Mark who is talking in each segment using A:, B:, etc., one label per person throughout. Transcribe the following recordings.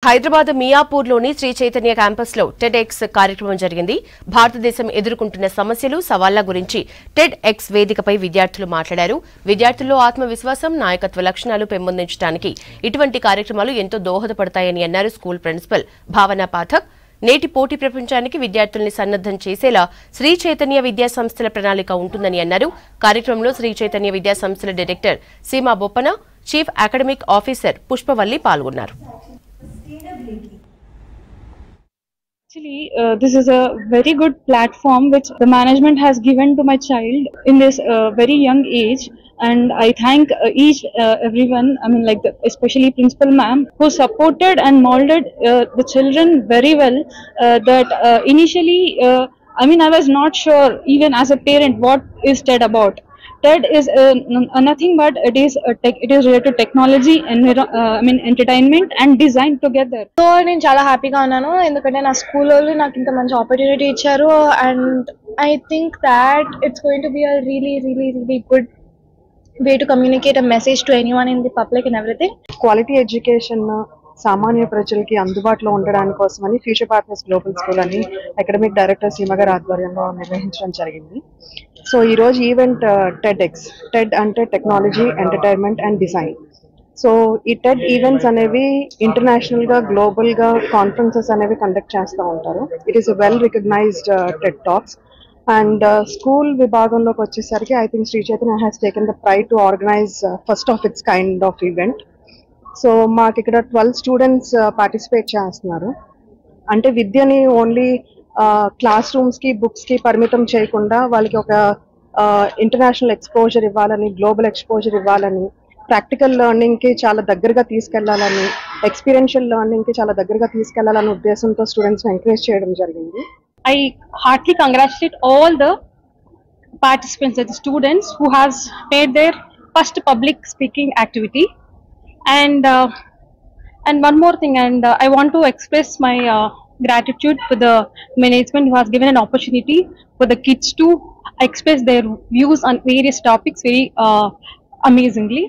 A: హైదరాబాద్ మియాపూర్లోని శ్రీ చైతన్య క్యాంపస్లో టెడ్ఎక్స్ కార్యక్రమం జరిగింది. భారతదేశం ఎదుర్కొంటున్న సమస్యలు, సవాళ్ల గురించి టెడ్ఎక్స్ వేదికపై విద్యార్థులు మాట్లాడారు. విద్యార్థుల్లో ఆత్మవిశ్వాసం, నాయకత్వ లక్షణాలు పెంపొందించడానికి ఇటువంటి కార్యక్రమాలు ఎంతో దోహదపడతాయని అన్నారు స్కూల్ ప్రిన్సిపల్ భావన పాఠక్. నేటి పోటీ ప్రపంచానికి విద్యార్థుల్ని సన్నద్దం చేసేలా శ్రీ చైతన్య విద్యా సంస్థల ప్రణాళిక ఉంటుందని అన్నారు. కార్యక్రమంలో శ్రీ చైతన్య విద్యా సంస్థల director Seema Boppana, chief academic officer Pushpavalli పాల్గొన్నారు.
B: Actually, this is a very good platform which the management has given to my child in this very young age, and I thank everyone. I mean, especially Principal Ma'am, who supported and molded the children very well. That initially, I was not sure even as a parent what is TED about. TED is nothing but it is related to technology and entertainment and design together.
C: So నేను చాలా హ్యాపీగా ఉన్నాను ఎందుకంటే నా school వాళ్ళు నాకు ఇంత మంచి ఆపర్చునిటీ ఇచ్చారు and I think that it's going to be a really good way to communicate a message to anyone in the public and everything.
D: Quality education సామాన్య ప్రజలకి అందుబాటులో ఉండడానికి కోసమని ఫ్యూచర్ పార్ట్నర్స్ గ్లోబల్ స్కూల్ అని అకాడమిక్ డైరెక్టర్ సీమ గారి ఆధ్వర్యంలో నిర్వహించడం జరిగింది. సో ఈరోజు ఈవెంట్ టెడ్ఎక్స్, టెడ్ అంటే technology, entertainment and design. So ఈ టెడ్ ఈవెంట్స్ అనేవి ఇంటర్నేషనల్గా, గ్లోబల్గా కాన్ఫరెన్సెస్ అనేవి కండక్ట్ చేస్తూ ఉంటారు. It is well recognised TED talks. And school విభాగంలోకి వచ్చేసరికి I think Sri Chaitanya has taken the pride to organise first of its kind of event. So మాకు ఇక్కడ 12 స్టూడెంట్స్ పార్టిసిపేట్ చేస్తున్నారు. అంటే విద్యని ఓన్లీ క్లాస్ రూమ్స్కి, బుక్స్కి పరిమితం చేయకుండా వాళ్ళకి ఒక ఇంటర్నేషనల్ ఎక్స్పోజర్ ఇవ్వాలని, గ్లోబల్ ఎక్స్పోజర్ ఇవ్వాలని, ప్రాక్టికల్ లెర్నింగ్కి చాలా దగ్గరగా తీసుకెళ్లాలని, ఎక్స్పీరియన్షియల్ లెర్నింగ్కి చాలా దగ్గరగా తీసుకెళ్లాలనే ఉద్దేశంతో స్టూడెంట్స్ని ఎంకరేజ్ చేయడం జరిగింది.
B: I heartily congratulate all the participants, the students who has made their first public speaking activity. And one more thing, and I want to express my gratitude for the management who has given an opportunity for the kids to express their views on various topics very amazingly.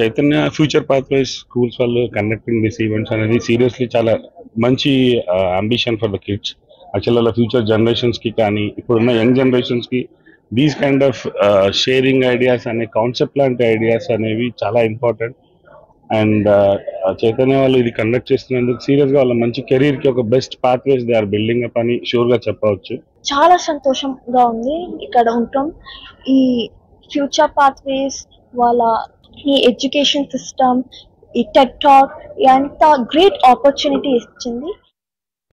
E: Chaitanya future pathways schools వాళ్ళు conducting this events అనేది seriously చాలా మంచి ambition for the kids. Actual వాళ్ళ future జనరేషన్స్కి కానీ ఇప్పుడున్న young జనరేషన్స్కి these kind of sharing ideas అనే కాన్సెప్ట్ లాంటి ఐడియాస్ అనేవి చాలా ఇంపార్టెంట్. అండ్ చైతన్య వాళ్ళు ఇది కండక్ట్ చేస్తున్నందుకు సీరియస్గా వాళ్ళ మంచి కెరీర్కి ఒక best pathways they are building up అని షూర్గా చెప్పవచ్చు.
C: చాలా సంతోషంగా ఉంది ఇక్కడ ఉంటాం. ఈ ఫ్యూచర్ పాత్వేస్ వాళ్ళ ఈ ఎడ్యుకేషన్ సిస్టమ్, ఈ టెడ్ టాక్ ఎంత గ్రేట్ ఆపర్చునిటీ ఇచ్చింది.